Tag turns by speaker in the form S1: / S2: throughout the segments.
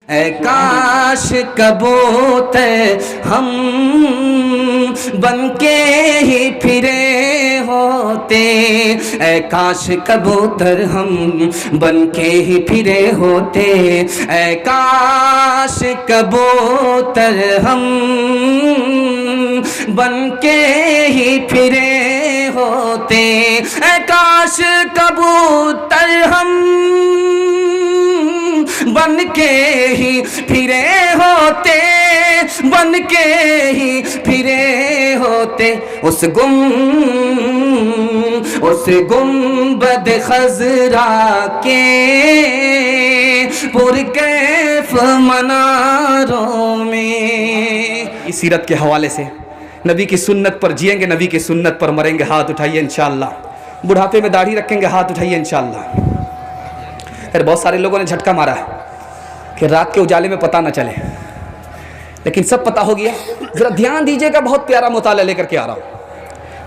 S1: اے کاش کبوتر ہم بن کے ہی پھرے ہوتے، اے کاش کبوتر ہم بن کے ہی پھرے ہوتے، اے کاش کبوتر ہم بن کے ہی پھرے ہوتے، اے کاش کبوتر ہم بن کے ہی پھرے ہوتے، بن کے ہی پھرے ہوتے، اس گنبد خضرا کے پرکیف مناروں میں۔
S2: اس سیرت کے حوالے سے نبی کی سنت پر جئیں گے، نبی کی سنت پر مریں گے، ہاتھ اٹھائیے انشاءاللہ۔ بڑھاپے میں داڑھی رکھیں گے، ہاتھ اٹھائیے انشاءاللہ۔ پھر بہت سارے لوگوں نے جھٹکا مارا ہے کہ رات کے اجالے میں پتہ نہ چلے، لیکن سب پتہ ہو گیا۔ ذرا دھیان دیجئے گا، بہت پیارا مطالعہ لے کر کے آ رہا ہوں۔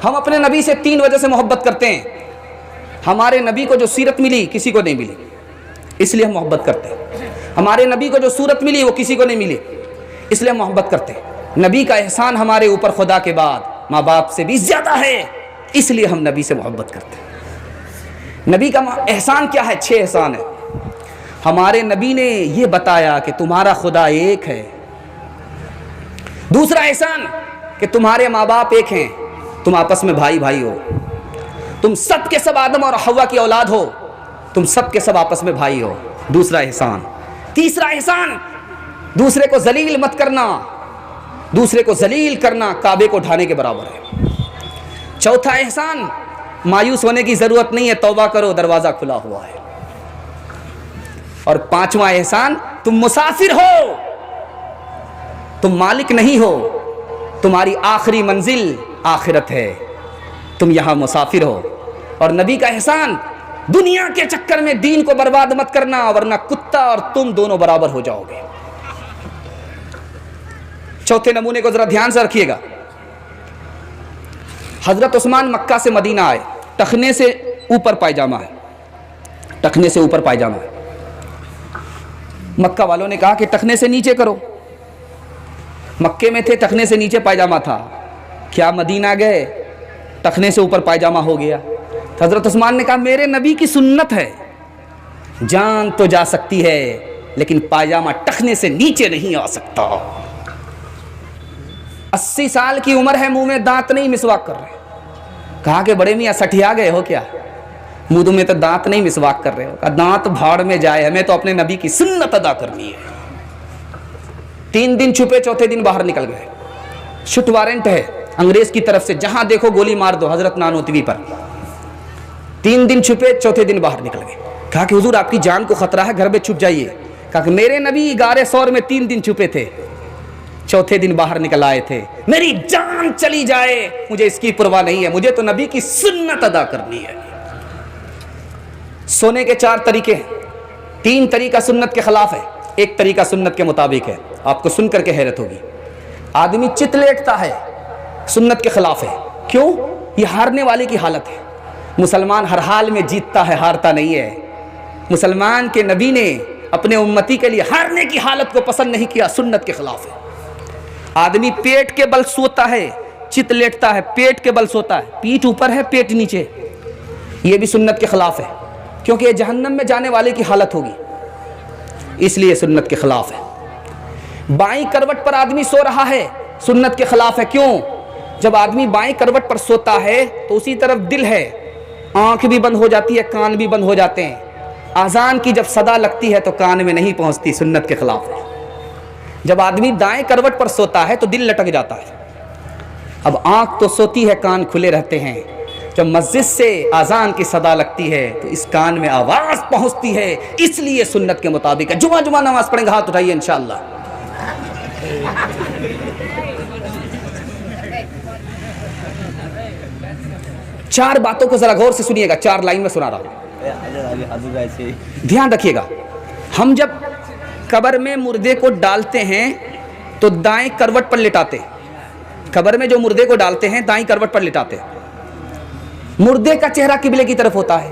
S2: ہم اپنے نبی سے 3 وجہ سے محبت کرتے ہیں۔ ہمارے نبی کو جو سیرت ملی کسی کو نہیں ملی، اس لیے ہم محبت کرتے ہیں۔ ہمارے نبی کو جو صورت ملی وہ کسی کو نہیں ملی، اس لیے ہم محبت کرتے ہیں۔ نبی کا احسان ہمارے اوپر خدا کے بعد ماں باپ سے بھی زیادہ ہے، اس لیے ہم نبی سے محبت کرتے ہیں۔ نبی کا احسان کیا ہے؟ 6 احسان ہے۔ ہمارے نبی نے یہ بتایا کہ تمہارا خدا ایک ہے۔ دوسرا احسان کہ تمہارے ماں باپ ایک ہیں، تم آپس میں بھائی بھائی ہو، تم سب کے سب آدم اور حوا کی اولاد ہو، تم سب کے سب آپس میں بھائی ہو۔ دوسرا احسان۔ تیسرا احسان، دوسرے کو ذلیل مت کرنا، دوسرے کو ذلیل کرنا کعبے کو ڈھانے کے برابر ہے۔ چوتھا احسان، مایوس ہونے کی ضرورت نہیں ہے، توبہ کرو، دروازہ کھلا ہوا ہے۔ اور 5واں احسان، تم مسافر ہو، تم مالک نہیں ہو، تمہاری آخری منزل آخرت ہے، تم یہاں مسافر ہو۔ اور نبی کا احسان، دنیا کے چکر میں دین کو برباد مت کرنا، ورنہ کتا اور تم دونوں برابر ہو جاؤ گے۔ چوتھے نمونے کو ذرا دھیان سے رکھیے گا۔ حضرت عثمان مکہ سے مدینہ آئے، ٹخنے سے اوپر پائجامہ ہے، ٹخنے سے اوپر پائجامہ ہے۔ مکہ والوں نے کہا کہ ٹخنے سے نیچے کرو۔ مکے میں تھے، ٹخنے سے نیچے پائجامہ تھا۔ کیا مدینہ گئے، ٹخنے سے اوپر پائجامہ ہو گیا۔ حضرت عثمان نے کہا میرے نبی کی سنت ہے، جان تو جا سکتی ہے لیکن پائجامہ ٹخنے سے نیچے نہیں آ سکتا۔ 80 سال کی عمر ہے، منہ میں دانت نہیں مسواک کر رہے۔ کہا کہ بڑے میاں سٹھیا گئے ہو کیا، منہ میں تو دانت نہیں مسواک کر رہے ہو۔ کہا دانت بھاڑ میں جائے، ہمیں تو اپنے نبی کی سنت ادا کرنی ہے۔ 3 دن چھپے، چوتھے دن باہر نکل گئے۔ شٹ وارنٹ ہے انگریز کی طرف سے، جہاں دیکھو گولی مار دو حضرت نانوتوی پر۔ 3 دن چھپے، چوتھے دن باہر نکل گئے۔ کہا کہ حضور آپ کی جان کو خطرہ ہے، گھر میں چھپ جائیے۔ کہا کہ میرے نبی غار ثور میں 3 دن چھپے تھے، چوتھے دن باہر نکل آئے تھے۔ میری جان چلی جائے مجھے اس کی پرواہ نہیں ہے، مجھے تو نبی کی سنت ادا کرنی ہے۔ سونے کے 4 طریقے ہیں، 3 طریقہ سنت کے خلاف ہے، 1 طریقہ سنت کے مطابق ہے۔ آپ کو سن کر کے حیرت ہوگی۔ آدمی چت لیٹتا ہے، سنت کے خلاف ہے۔ کیوں؟ یہ ہارنے والے کی حالت ہے۔ مسلمان ہر حال میں جیتتا ہے، ہارتا نہیں ہے۔ مسلمان کے نبی نے اپنے امتی کے لیے ہارنے کی حالت کو پسند نہیں کیا، سنت کے خلاف ہے۔ آدمی پیٹ کے بل سوتا ہے، چت لیٹتا ہے، پیٹ کے بل سوتا ہے، پیٹھ اوپر ہے پیٹ نیچے، یہ بھی سنت کے خلاف ہے، کیونکہ یہ جہنم میں جانے والے کی حالت ہوگی، اس لیے سنت کے خلاف ہے۔ بائیں کروٹ پر آدمی سو رہا ہے، سنت کے خلاف ہے۔ کیوں؟ جب آدمی بائیں کروٹ پر سوتا ہے تو اسی طرف دل ہے، آنکھ بھی بند ہو جاتی ہے، کان بھی بند ہو جاتے ہیں۔ اذان کی جب صدا لگتی ہے تو کان میں نہیں پہنچتی، سنت کے خلاف ہے۔ جب آدمی دائیں کروٹ پر سوتا ہے تو دل لٹک جاتا ہے۔ اب آنکھ تو سوتی ہے، کان کھلے رہتے ہیں۔ جب مسجد سے اذان کی صدا لگتی ہے تو اس کان میں آواز پہنچتی ہے، اس لیے سنت کے مطابق ہے۔ جمعہ نماز پڑھیں گے، ہاتھ اٹھائیے انشاءاللہ۔ چار باتوں کو ذرا غور سے سنیے گا، 4 لائن میں سنا رہا ہوں، دھیان رکھیے گا۔ ہم جب قبر میں مردے کو ڈالتے ہیں تو دائیں کروٹ پر لٹاتے ہیں۔ قبر میں جو مردے کو ڈالتے ہیں دائیں کروٹ پر لٹاتے ہیں۔ مردے کا چہرہ قبلے کی طرف ہوتا ہے،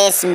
S3: SB